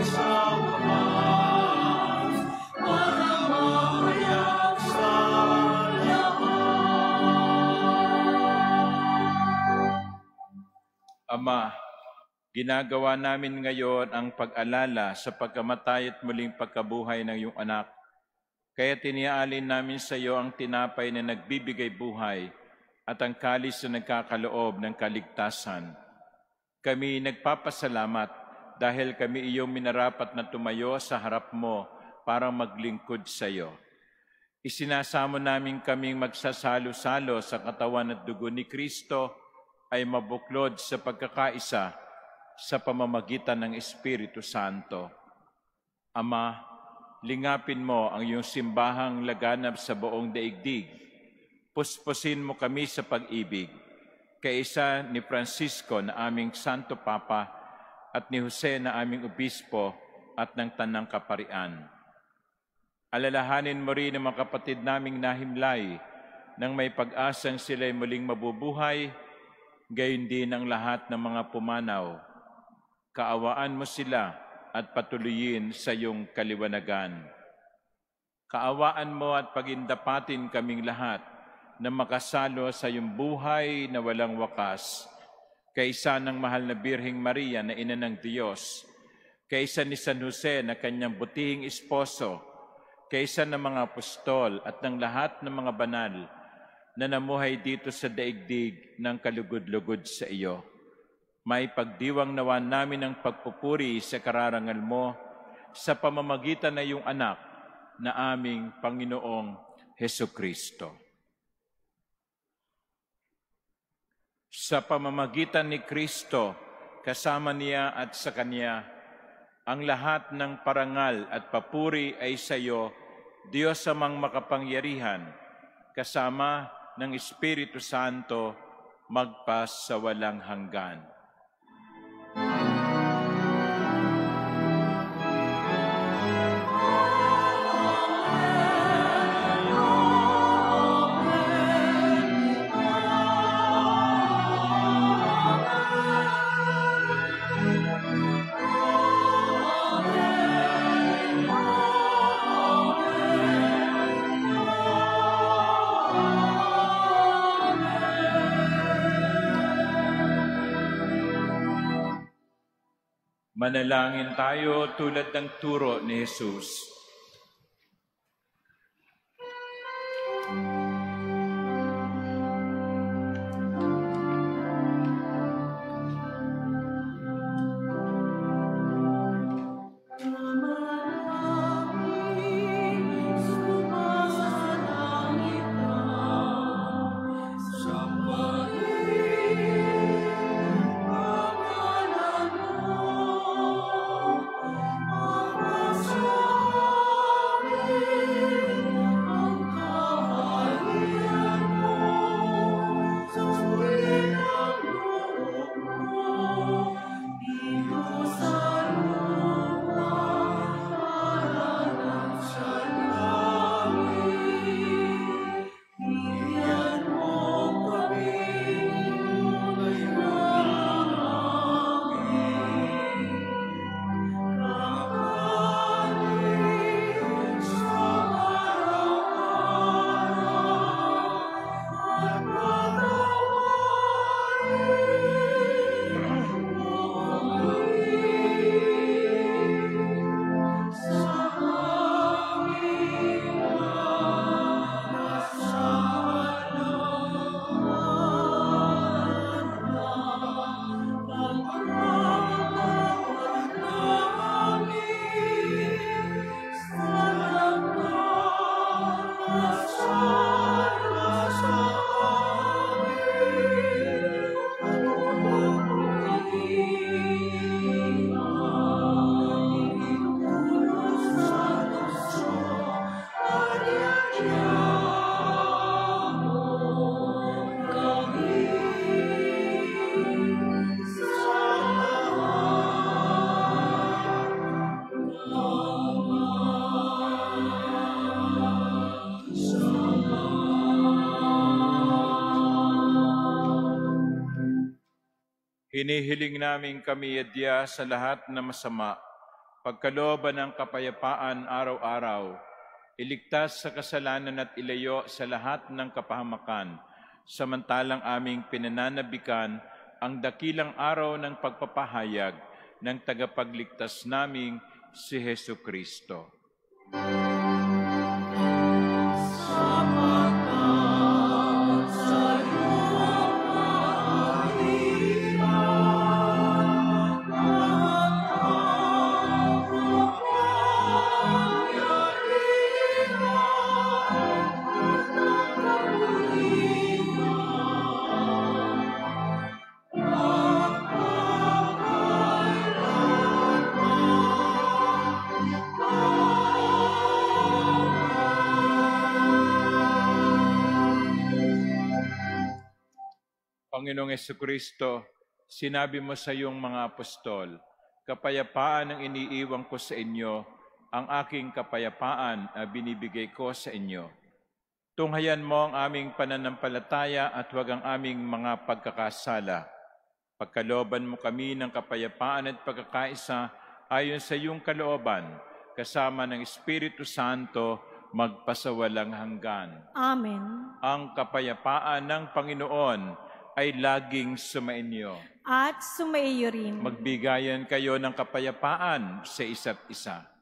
sa wakas para mahayag sa Ama, ginagawa namin ngayon ang pag-alala sa pagkamatay at muling pagkabuhay ng iyong anak. Kaya tiniaalin namin sa iyo ang tinapay na nagbibigay buhay at ang kalis na nagkakaloob ng kaligtasan. Kami nagpapasalamat dahil kami iyong minarapat na tumayo sa harap mo para maglingkod sa iyo. Isinasamo namin kaming magsasalo-salo sa katawan at dugo ni Kristo ay mabuklod sa pagkakaisa sa pamamagitan ng Espiritu Santo. Ama, lingapin mo ang iyong simbahang laganap sa buong daigdig. Puspusin mo kami sa pag-ibig, kaisa ni Francisco na aming Santo Papa at ni Jose na aming Obispo at ng Tanang Kaparian. Alalahanin mo rin ang mga kapatid naming nahimlay nang may pag-asang sila'y muling mabubuhay, gayon din ang lahat ng mga pumanaw. Kaawaan mo sila at patuloyin sa iyong kaliwanagan. Kaawaan mo at pagindapatin kaming lahat na makasalo sa iyong buhay na walang wakas, kaysa ng mahal na Birheng Maria na Ina ng Diyos, kaysa ni San Jose na kanyang butihing esposo, kaysa ng mga apostol at ng lahat ng mga banal na namuhay dito sa daigdig ng kalugod-lugod sa iyo. May pagdiwang nawa namin ang pagpupuri sa kararangal mo sa pamamagitan ng iyong anak na aming Panginoong Hesukristo. Sa pamamagitan ni Kristo, kasama niya at sa Kanya, ang lahat ng parangal at papuri ay sa iyo, Diyos amang makapangyarihan, kasama ng Espiritu Santo, magpas sa walang hanggan. Manalangin tayo tulad ng turo ni Jesus. Sa Hinihiling namin kami adya sa lahat na masama, pagkalooban ng kapayapaan araw-araw, iligtas sa kasalanan at ilayo sa lahat ng kapahamakan, samantalang aming pinananabikan ang dakilang araw ng pagpapahayag ng tagapagligtas naming si Hesu Kristo. Panginoong Jesucristo, sinabi mo sa iyong mga apostol, kapayapaan ang iniiwan ko sa inyo, ang aking kapayapaan na binibigay ko sa inyo. Tunghayan mo ang aming pananampalataya at huwag ang aming mga pagkakasala. Pagkalooban mo kami ng kapayapaan at pagkakaisa ayon sa iyong kalooban, kasama ng Espiritu Santo, magpasawalang hanggan. Amen. Ang kapayapaan ng Panginoon ay laging sumainyo. At sumaiyo rin. Magbigayan kayo ng kapayapaan sa isa't isa.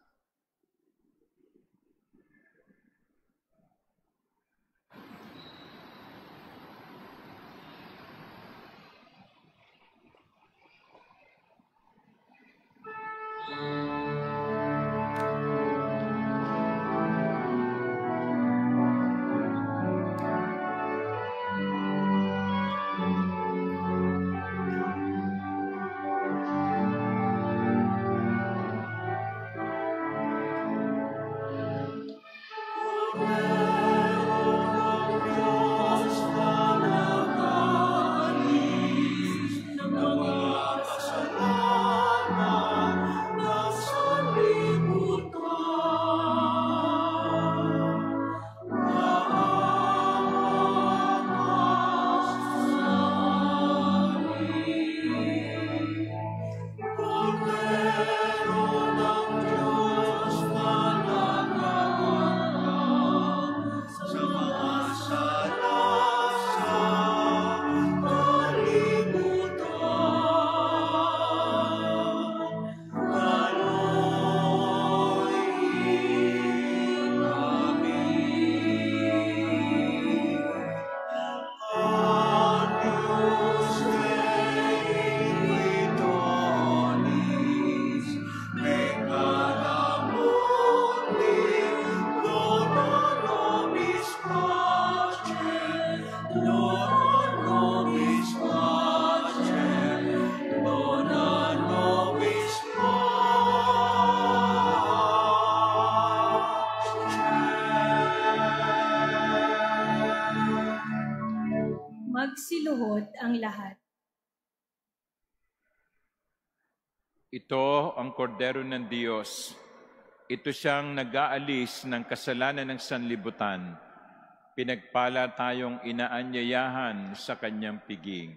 Magsiluhod ang lahat. Ito ang kordero ng Diyos. Ito siyang nag-aalis ng kasalanan ng sanlibutan. Pinagpala tayong inaanyayahan sa kanyang piging.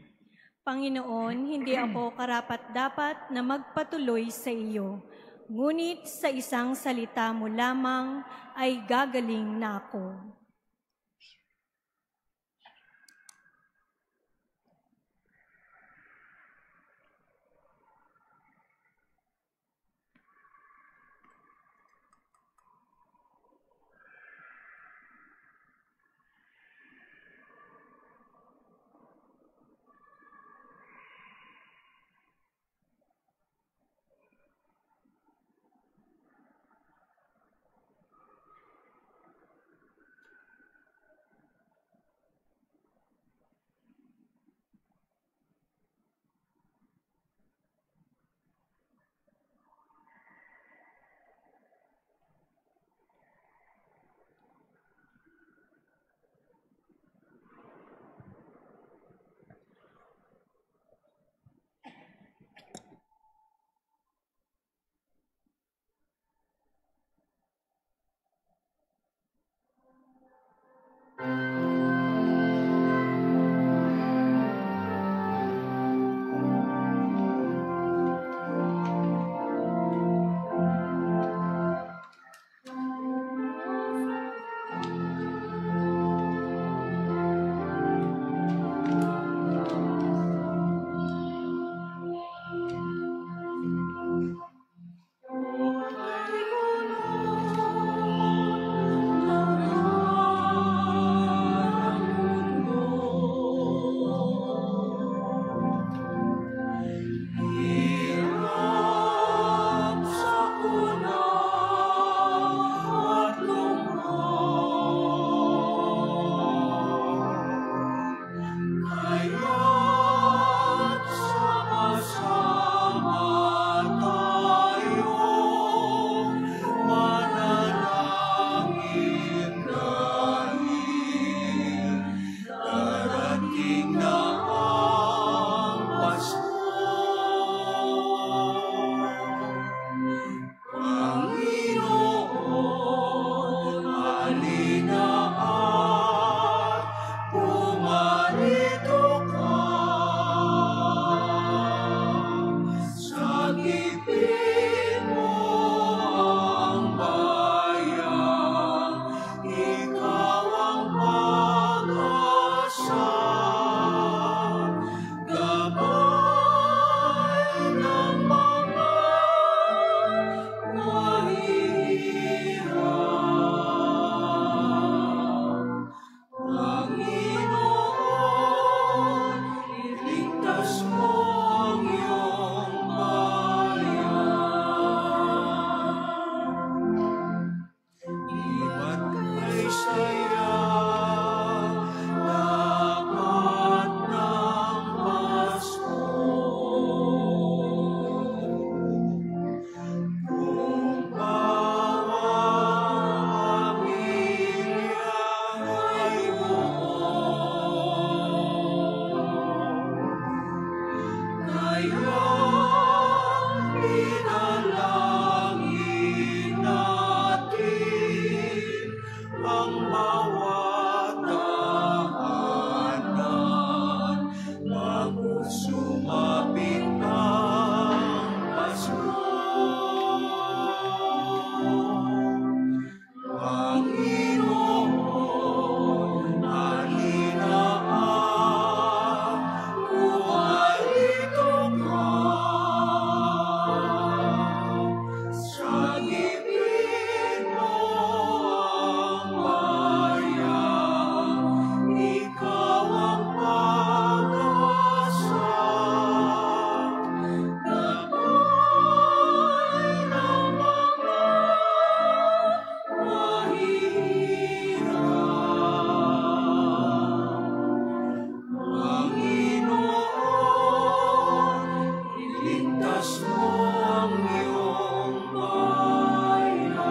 Panginoon, hindi ako karapat-dapat na magpatuloy sa iyo. Ngunit sa isang salita mo lamang ay gagaling na ako. Ipanalangin natin ang bawat tahanan bago sumapit ang Pasko. Panginoon, halina humarito ka. Sagipin mo ang bayan, ikaw ang pag-asa. Gabay ng mga mahirap. Panginoon, iligtas mo ang iyong bayan.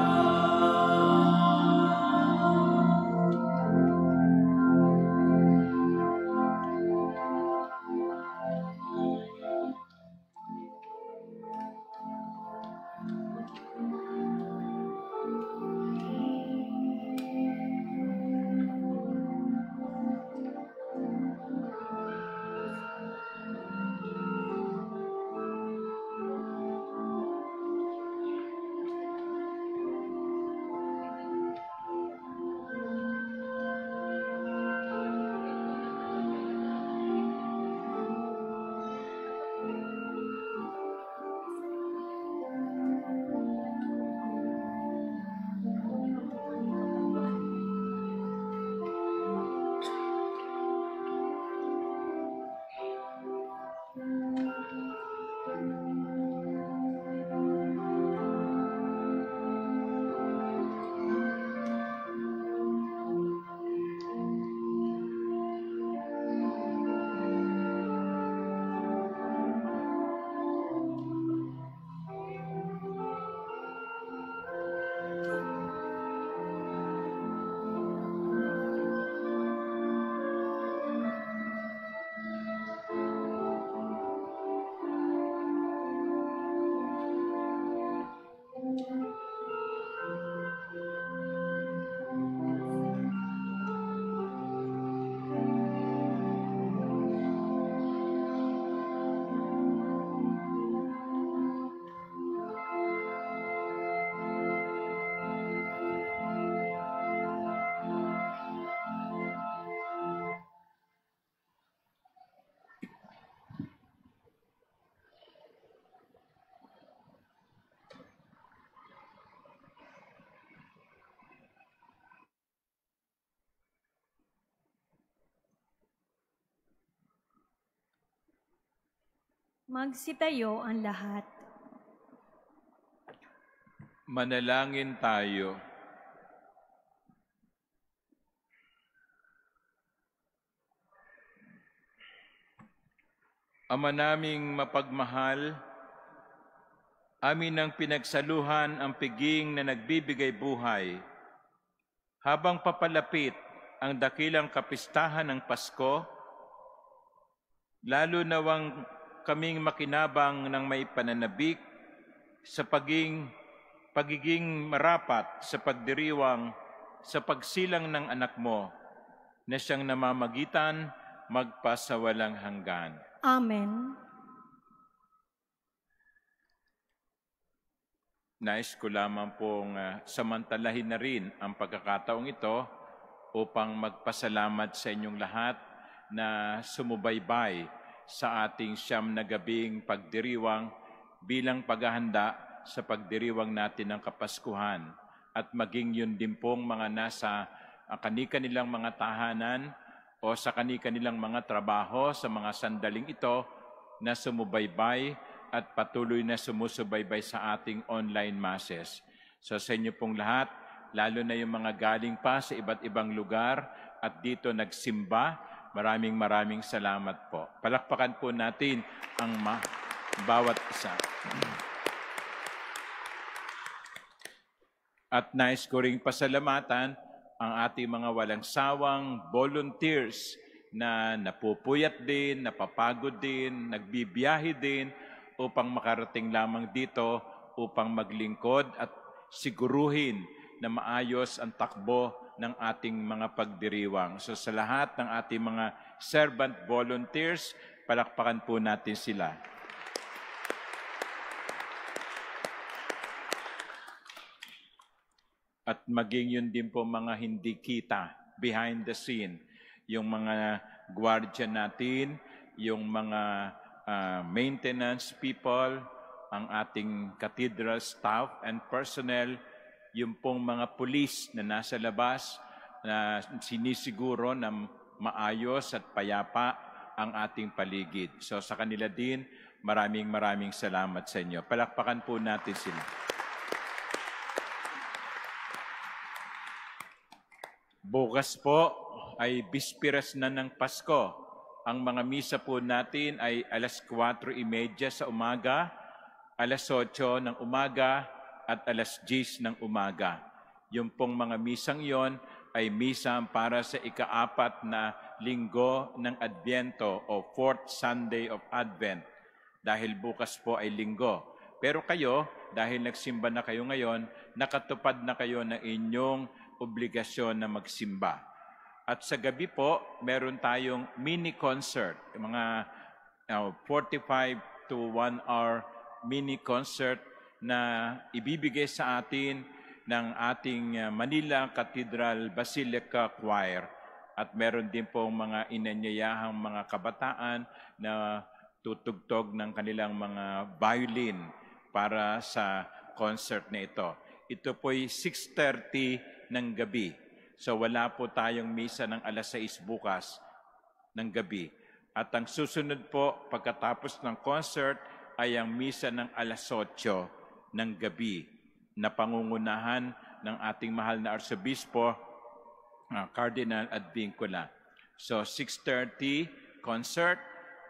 Magsitayo ang lahat. Manalangin tayo. Ama naming mapagmahal, amin ang pinagsaluhan ang piging na nagbibigay buhay. Habang papalapit ang dakilang kapistahan ng Pasko, lalo nawang kaming makinabang ng may pananabik sa pagiging marapat sa pagdiriwang sa pagsilang ng anak mo na siyang namamagitan magpasawalang hanggan. Amen. Nais ko lamang pong samantalahin na rin ang pagkakataong ito upang magpasalamat sa inyong lahat na sumubaybay sa ating siyam na gabing pagdiriwang bilang paghahanda sa pagdiriwang natin ng Kapaskuhan at maging yun din pong mga nasa kani-kanilang mga tahanan o sa kani-kanilang mga trabaho sa mga sandaling ito na sumubaybay at patuloy na sumusubaybay sa ating online masses. So sa inyo pong lahat, lalo na yung mga galing pa sa iba't ibang lugar at dito nagsimba, maraming salamat po. Palakpakan po natin ang bawat isa. At nais ko ring pasalamatan ang ating mga walang sawang volunteers na napupuyat din, napapagod din, nagbibiyahe din upang makarating lamang dito upang maglingkod at siguruhin na maayos ang takbo ng ating mga pagdiriwang. So sa lahat ng ating mga servant volunteers, palakpakan po natin sila. At maging yun din po mga hindi kita, behind the scene, yung mga gwardiya natin, yung mga maintenance people, ang ating cathedral staff and personnel, yung pong mga pulis na nasa labas na sinisiguro na maayos at payapa ang ating paligid. So sa kanila din, maraming salamat sa inyo. Palakpakan po natin sila. Bukas po ay bispiras na ng Pasko. Ang mga misa po natin ay alas 4:30 sa umaga, alas 8 ng umaga, at alas 10 ng umaga. Yung pong mga misang yon ay misa para sa ika-4 na linggo ng Adbyento o 4th Sunday of Advent, dahil bukas po ay linggo. Pero kayo, dahil nagsimba na kayo ngayon, nakatupad na kayo ng inyong obligasyon na magsimba. At sa gabi po, meron tayong mini concert, mga 45 to 1 hour mini concert na ibibigay sa atin ng ating Manila Cathedral Basilica Choir. At meron din pong mga inanyayahang mga kabataan na tutugtog ng kanilang mga violin para sa concert na ito. Ito po'y 6:30 ng gabi. So wala po tayong misa ng alas 6 bukas ng gabi. At ang susunod po pagkatapos ng concert ay ang misa ng alas 8 ng gabi na pangungunahan ng ating mahal na Arsobispo, Cardinal Advincula. So 6:30 concert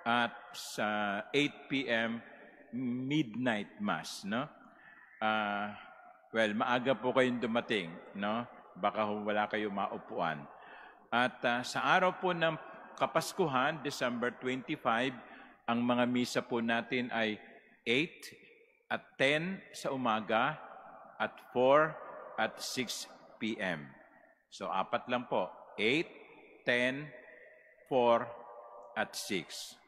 at sa 8 p.m. midnight mass, no? Well, maaga po kayong dumating, no? Baka wala kayo maupuan. At sa araw po ng Kapaskuhan, December 25, ang mga misa po natin ay 8 at 10 sa umaga, at 4 at 6 p.m. So, 4 lang po. 8, 10, 4, at 6.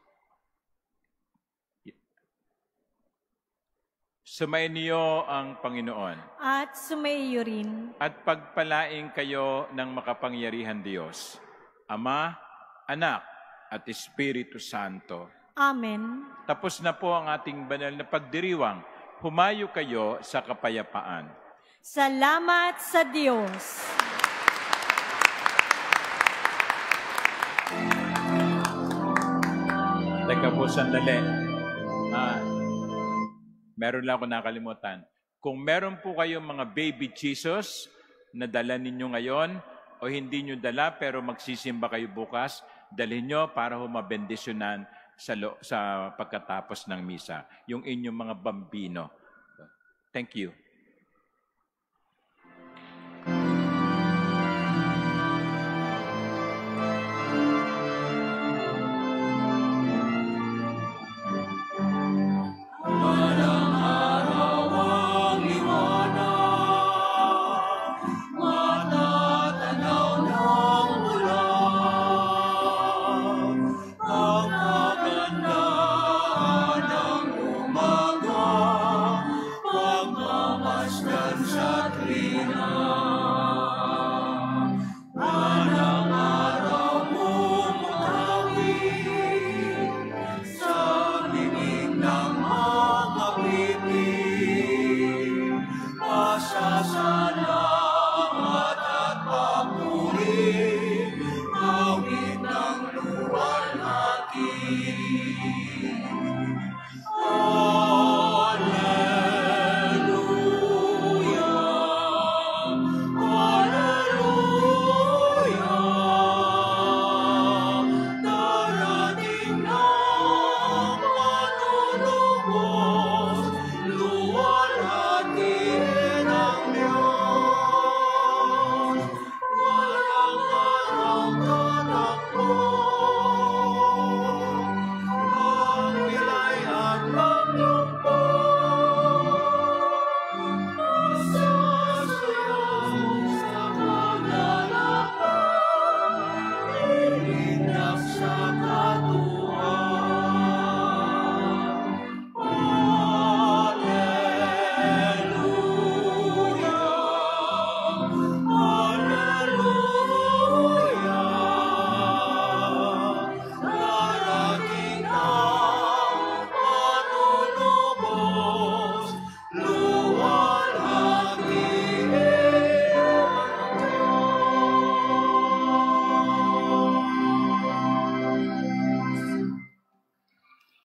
Sumainyo ang Panginoon. At sumaiyo rin. At pagpalaing kayo ng makapangyarihan Diyos, Ama, Anak, at Espiritu Santo. Amen. Tapos na po ang ating banal na pagdiriwang. Humayo kayo sa kapayapaan. Salamat sa Diyos. Teka po, sandali. Meron lang ako nakalimutan. Kung meron po kayong mga baby Jesus na dala ninyo ngayon o hindi nyo dala pero magsisimba kayo bukas, dalhin nyo para humabendisyonan sa pagkatapos ng misa, yung inyong mga bambino. Thank you.